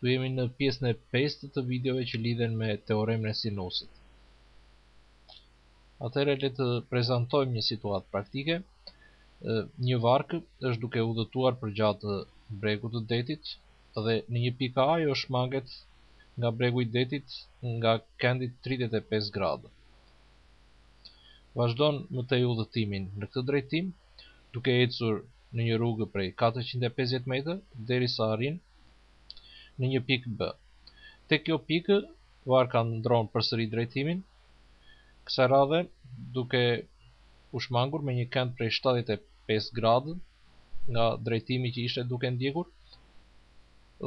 Tu jemi në pjesën e 5 të videove që lidhen me teoremën e sinusit. Atëherë le të prezantojmë një situatë praktike. Një varkë është duke udhëtuar përgjatë bregut të detit dhe në një pikë A ajo shmanget nga bregu i detit nga kendi 35 gradë. Vazhdon më tej udhëtimin në këtë drejtim, duke ecur në një rrugë prej 450 metrë derisa arrin në një pikë B. Tek kjo pikë, varka ndron përsëri drejtimin, kësaj radhe duke u shmangur me një kënd prej 75 gradë nga drejtimi që ishte duke ndjekur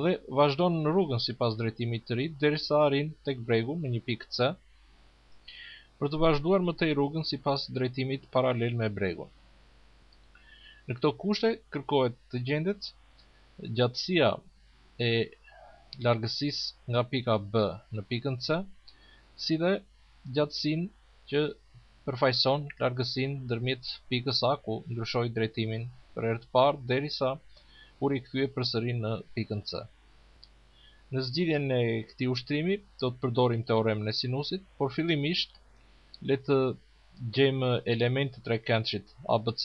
dhe vazhdon në rrugën sipas drejtimit të ri derisa arrin tek bregu në një pikë C, për të vazhduar më tej rrugën sipas drejtimit paralel me bregun. Në këto kushte kërkohet të gjendet gjatësia e largësisë nga pika B në pikën C, si dhe gjatësinë që përfaqëson largësinë ndërmjet pikës A ku ndryshoi drejtimin për herë të parë derisa u rikthye përsëri në pikën C. Në zgjidhjen e këtij ushtrimi do të përdorim teoremën e sinusit, por fillimisht le të gjejmë elementin e trekëndshit ABC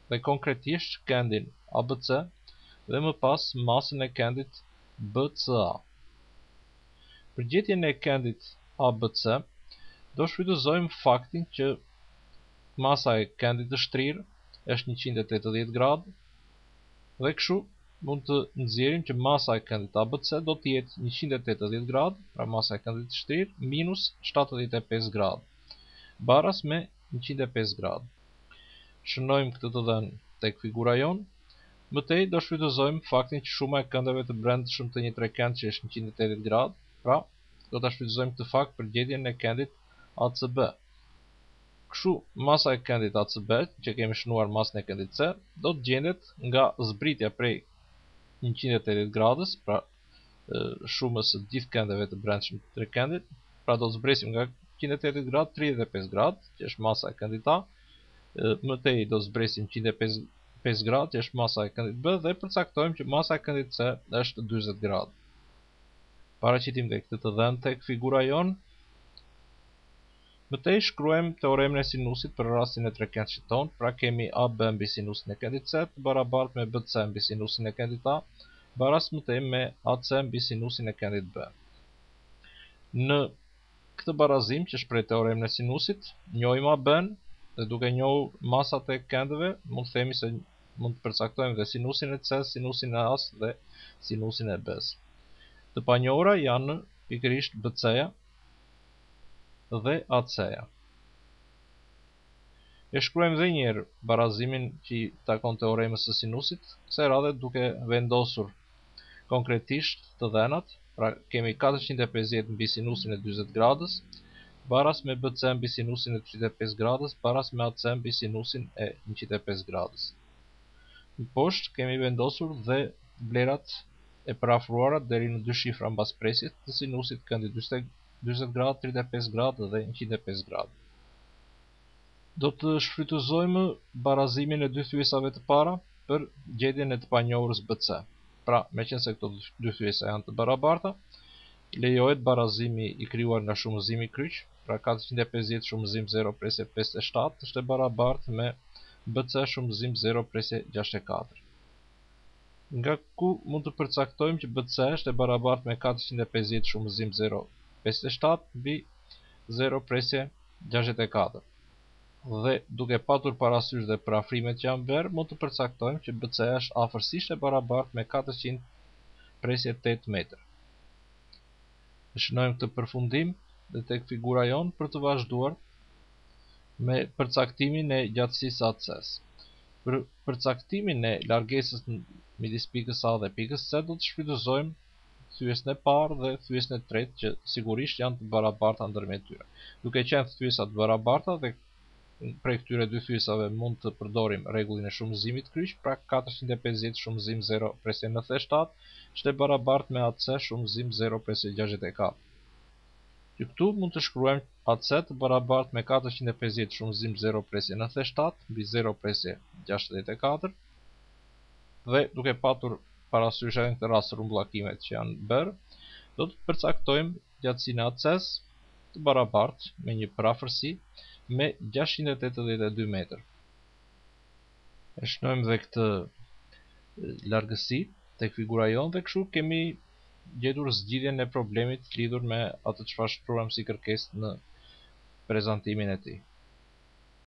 dhe konkretisht këndin ABC dhe më pas masën e këndit BCA. Për gjetjen e këndit ABC, do shfrytëzojmë faktin që masa e këndit të shtrirë është 180 gradë dhe kështu mund të nxjerrim që masa e këndit ABC do të jetë 180 gradë, pra masa e këndit të shtrirë minus 75 gradë, baras me 105 gradë. Shënojmë këtë të dhënë tek figura jonë. Më tej do shfrytëzojmë faktin që shuma e këndeve të brendshëm të një trekëndshi është 180 gradë, pra do ta shfrytëzojmë këtë fakt për gjetjen e këndit ACB. Kështu masa e këndit ACB, që kemi shënuar masën e këndit C, do të gjendet nga zbritja prej 180 gradës, pra shumës së gjithë këndeve të brendshëm të trekëndit, pra do të zbresim nga 180 gradë 35 gradë, që është masa e këndit A, më tej do zbresim 105 gradë, që është masa e këndit B, dhe përcaktojmë që masa e këndit C është 40 gradë. Paraqitim dhe këtë të dhënë tek figura jonë. Më tej shkruajmë teoremën e sinusit për rastin e trekëndshit tonë, pra kemi AB mbi sinusin e këndit C të barabartë me BC mbi sinusin e këndit A, baras më tej me AC mbi sinusin e këndit B. Në këtë barazim që shpreh teoremën e sinusit, njohim AB-n dhe duke njohur masat e këndeve, mund të themi se mund të përcaktojmë dhe sinusin e C, sinusin e A-s dhe sinusin e B-s. Të panjohura janë pikërisht BC-ja dhe AC-ja. E shkruajmë edhe një herë barazimin që i takon teoremës së sinusit, kësaj radhe duke vendosur konkretisht të dhënat, pra kemi 450 mbi sinusin e 40 gradës, baras me BC mbi sinusin e 35 gradës, baras me AC mbi sinusin e 105 gradës. Në poshtë kemi vendosur dhe vlerat e parafruara deri në dy shifra mbas presjes të sinusit këndit 40 gradë, 35 gradë dhe 105 gradë. Do të shfrytëzojmë barazimin e dy thyesave të para për gjetjen e të panjohurës BC. Pra, meqense këto dy thyesa janë të barabarta, lejohet barazimi i krijuar nga shumëzimi kryq, pra 450 shumëzim 0 presje 57 është e barabartë me BC shumëzim 0 presje 64. Nga ku mund të përcaktojmë që BC është e barabartë me 450 shumëzim 0 57 mbi 0 presje 64. Dhe duke patur parasysh dhe parafrimet që janë verë, mund të përcaktojmë që BC është afërsisht e barabartë me 400 presje 8 metër. Shënojmë këtë përfundim dhe tek figura jonë për të vazhduar me përcaktimin e gjatësisë AC-s. Për përcaktimin e largesës midis pikës A dhe pikës C do të shfrytëzojmë thyesën e parë dhe thyesën e tretë, që sigurisht janë të barabarta ndërmjet tyre. Duke qenë thyesa të barabarta dhe prej këtyre dy thyesave mund të përdorim rregullin e shumëzimit kryq, pra 450 shumëzim 0 presje 97 është e barabartë me AC shumëzim 0 presje 64. Që këtu mund të shkruajmë AC të barabartë me 450 shumëzim 0 presje 97 mbi 0 presje 64 dhe duke patur parasysh edhe në këtë rast rrumbullakimet që janë bërë, do të përcaktojmë gjatësinë e ACS të barabartë me një parafërsi me 682 metër. E shnojmë dhe këtë largësi tek figura jonë dhe kështu kemi gjetur zgjidhjen e problemit lidhur me atë çfarë shkruam si kërkesë në prezantimin e tij.